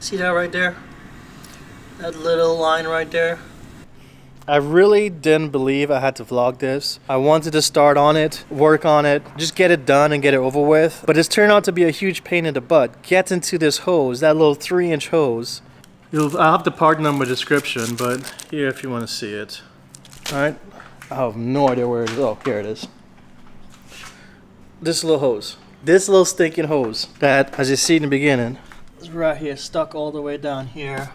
See that right there? That little line right there? I really didn't believe I had to vlog this. I wanted to start on it, work on it, just get it done and get it over with. But it's turned out to be a huge pain in the butt. Get into this hose, that little 3-inch hose. I'll have the part number description, but here if you want to see it. Alright, I have no idea where it is. Oh, here it is. This little hose. This little stinking hose that, as you see in the beginning, is right here, stuck all the way down here.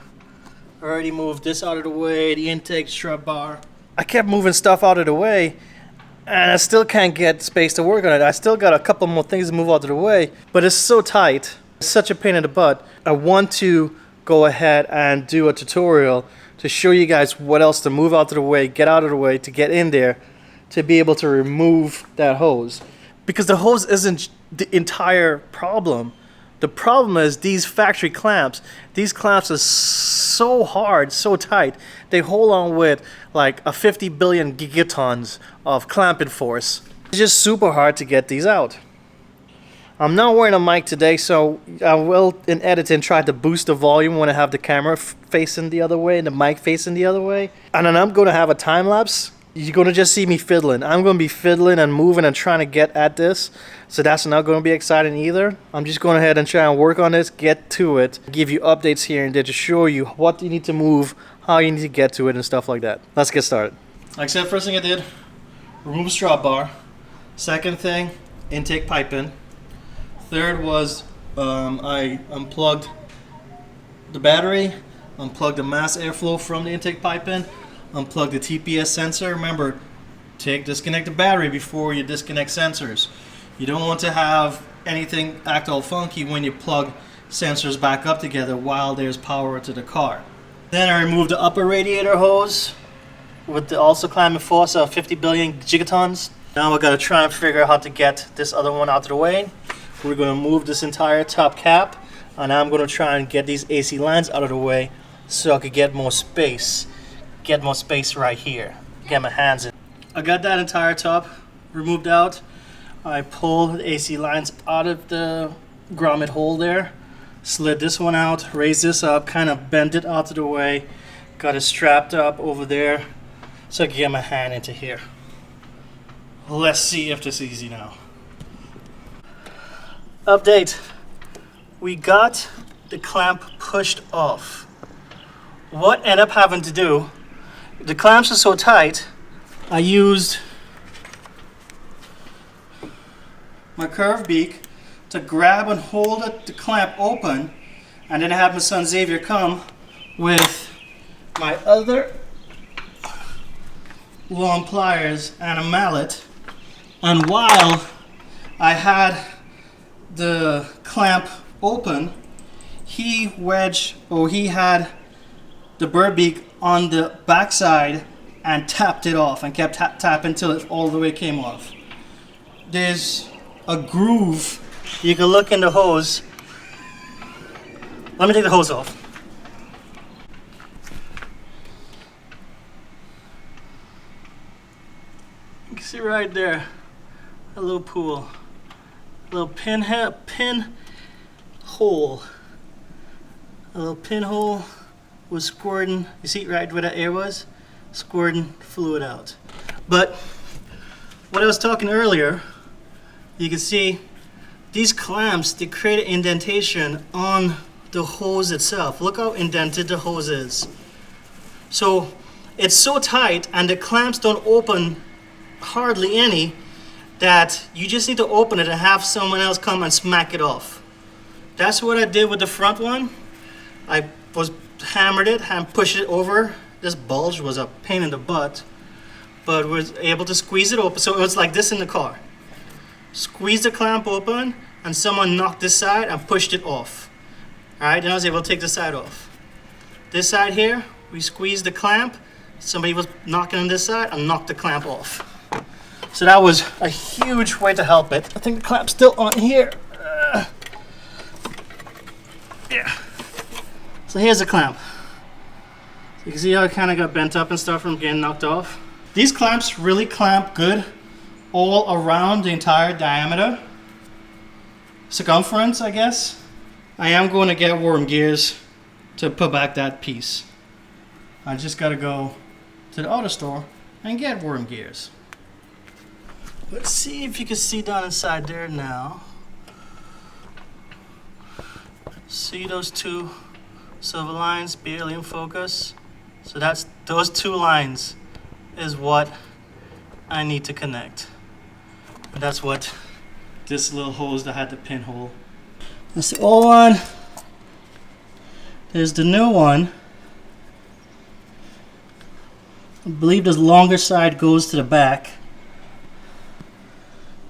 Already moved this out of the way, the intake strut bar. I kept moving stuff out of the way, and I still can't get space to work on it. I still got a couple more things to move out of the way, but it's so tight. It's such a pain in the butt. I want to go ahead and do a tutorial to show you guys what else to move out of the way, get out of the way, to get in there, to be able to remove that hose. Because the hose isn't the entire problem. The problem is these factory clamps. These clamps are so hard, so tight. They hold on with like a 50 billion gigatons of clamping force. It's just super hard to get these out. I'm not wearing a mic today, so I will, in editing, try to boost the volume when I have the camera facing the other way and the mic facing the other way. And then I'm going to have a time lapse. You're going to just see me fiddling. I'm going to be fiddling and moving and trying to get at this. So that's not going to be exciting either. I'm just going ahead and try and work on this, get to it, give you updates here and there to show you what you need to move, how you need to get to it and stuff like that. Let's get started. Like I said, first thing I did, remove the strut bar. Second thing, intake piping. Third was I unplugged the battery, unplugged the mass airflow from the intake piping, unplug the TPS sensor. Remember, disconnect the battery before you disconnect sensors. You don't want to have anything act all funky when you plug sensors back up together while there's power to the car. Then I removed the upper radiator hose with the also climbing force of 50 billion gigatons. Now we're going to try and figure out how to get this other one out of the way. We're going to move this entire top cap, and I'm going to try and get these AC lines out of the way so I could get more space. Get more space right here. Get my hands in. I got that entire top removed out. I pulled the AC lines out of the grommet hole there. Slid this one out, raised this up, kind of bent it out of the way. Got it strapped up over there so I can get my hand into here. Let's see if this is easy now. Update. We got the clamp pushed off. What ended up having to do, the clamps are so tight, I used my curved beak to grab and hold the clamp open, and then I had my son Xavier come with my other long pliers and a mallet, and while I had the clamp open, he had the bird beak on the backside and tapped it off and kept tapping until it all the way came off. There's a groove. You can look in the hose. Let me take the hose off. You can see right there a little pool, a little pinhole, a little pinhole was squirting. You see right where that air was? Squirting fluid out. But what I was talking earlier, you can see these clamps, they create an indentation on the hose itself. Look how indented the hose is. So it's so tight and the clamps don't open hardly any that you just need to open it and have someone else come and smack it off. That's what I did with the front one. I hammered it and pushed it over. This bulge was a pain in the butt, but was able to squeeze it open. So it was like this in the car. Squeeze the clamp open and someone knocked this side and pushed it off. All right, then I was able to take the side off. This side here, we squeezed the clamp. Somebody was knocking on this side and knocked the clamp off. So that was a huge way to help it. I think the clamp's still on here. Yeah. So here's the clamp. So you can see how it kind of got bent up and stuff from getting knocked off. These clamps really clamp good all around the entire diameter. Circumference, I guess. I am going to get worm gears to put back that piece. I just gotta go to the auto store and get worm gears. Let's see if you can see down inside there now. See those two silver lines barely in focus? So that's those two lines is what I need to connect. And that's what this little hose that had the pinhole. That's the old one. There's the new one. I believe the longer side goes to the back.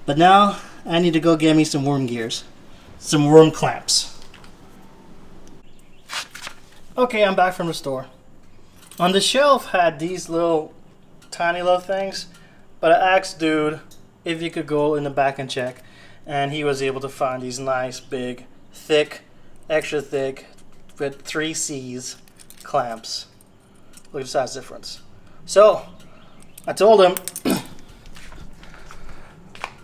But now I need to go get me some worm gears. Some worm clamps. Okay, I'm back from the store. On the shelf had these little tiny little things, but I asked dude if you could go in the back and check, and he was able to find these nice big thick, extra thick with 3 C's clamps. Look at the size difference. So I told him,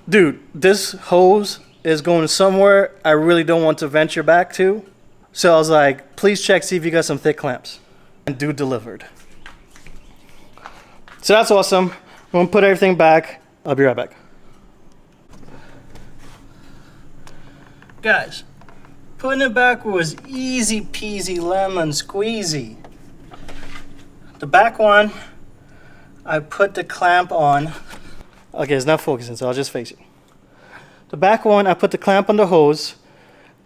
dude, this hose is going somewhere I really don't want to venture back to. So I was like, please check, see if you got some thick clamps. And dude delivered. So that's awesome. I'm gonna put everything back. I'll be right back. Guys, putting it back was easy peasy lemon squeezy. The back one, I put the clamp on. Okay, it's not focusing, so I'll just face it. The back one, I put the clamp on the hose,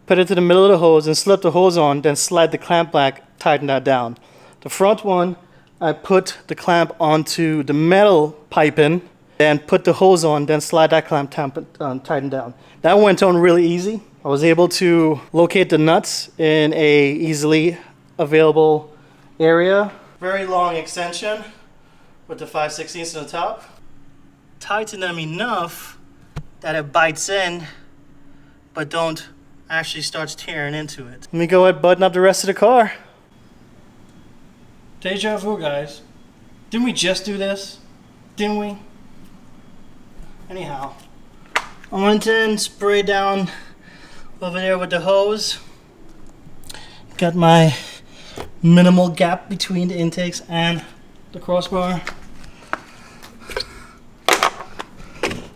put it to the middle of the hose and slip the hose on, then slide the clamp back, tighten that down. The front one, I put the clamp onto the metal piping, then put the hose on, then slide that clamp tighten down. That went on really easy. I was able to locate the nuts in a easily available area. Very long extension with the 5/16 on the top. Tighten them enough that it bites in, but don't actually starts tearing into it. Let me go ahead and button up the rest of the car. Deja vu, guys. Didn't we just do this? Didn't we? Anyhow, I went in, sprayed down over there with the hose. Got my minimal gap between the intakes and the crossbar.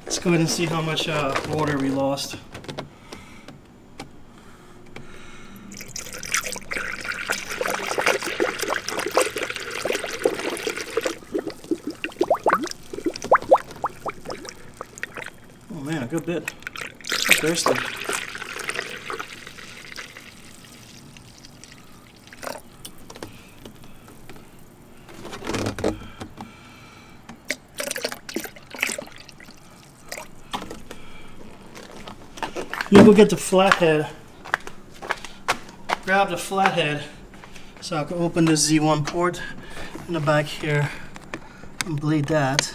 Let's go ahead and see how much water we lost. Oh man, a good bit. I'm thirsty. You go get the flathead. Grab the flathead so I can open the Z1 port in the back here and bleed that.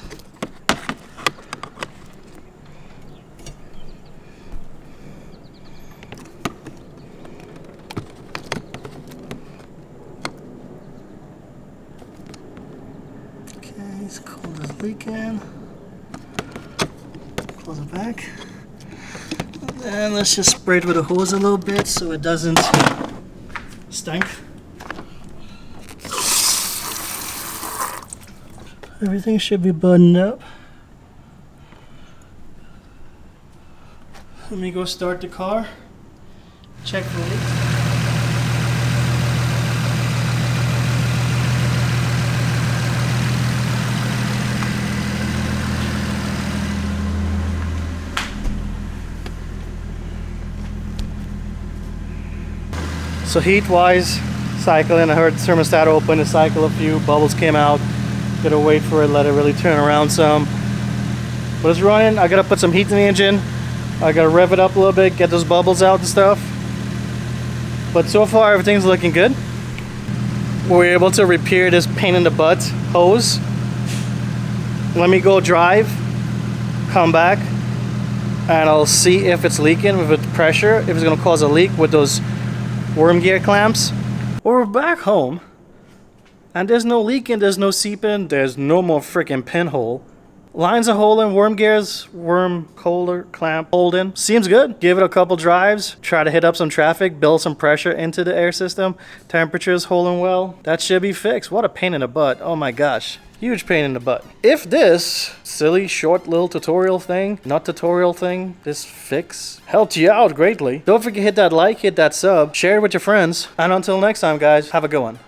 Okay, let's close this leak in. Close it back. And let's just spray it with a hose a little bit so it doesn't stink. Everything should be buttoned up. Let me go start the car. Check the leak. So heat-wise, cycling, I heard the thermostat open, the cycle a few, bubbles came out. Gotta wait for it, let it really turn around some. But it's running, I gotta put some heat in the engine. I gotta rev it up a little bit, get those bubbles out and stuff. But so far, everything's looking good. We were able to repair this pain in the butt hose. Let me go drive, come back, and I'll see if it's leaking with pressure, if it's gonna cause a leak with those worm gear clamps. We're back home and there's no leaking, there's no seeping, there's no more freaking pinhole. Lines are holding, worm gears, worm holder, clamp holding. Seems good. Give it a couple drives. Try to hit up some traffic, build some pressure into the air system. Temperature's holding well. That should be fixed. What a pain in the butt. Oh my gosh. Huge pain in the butt. If this silly short little tutorial thing, this fix helped you out greatly, don't forget to hit that like, hit that sub, share it with your friends. And until next time guys, have a good one.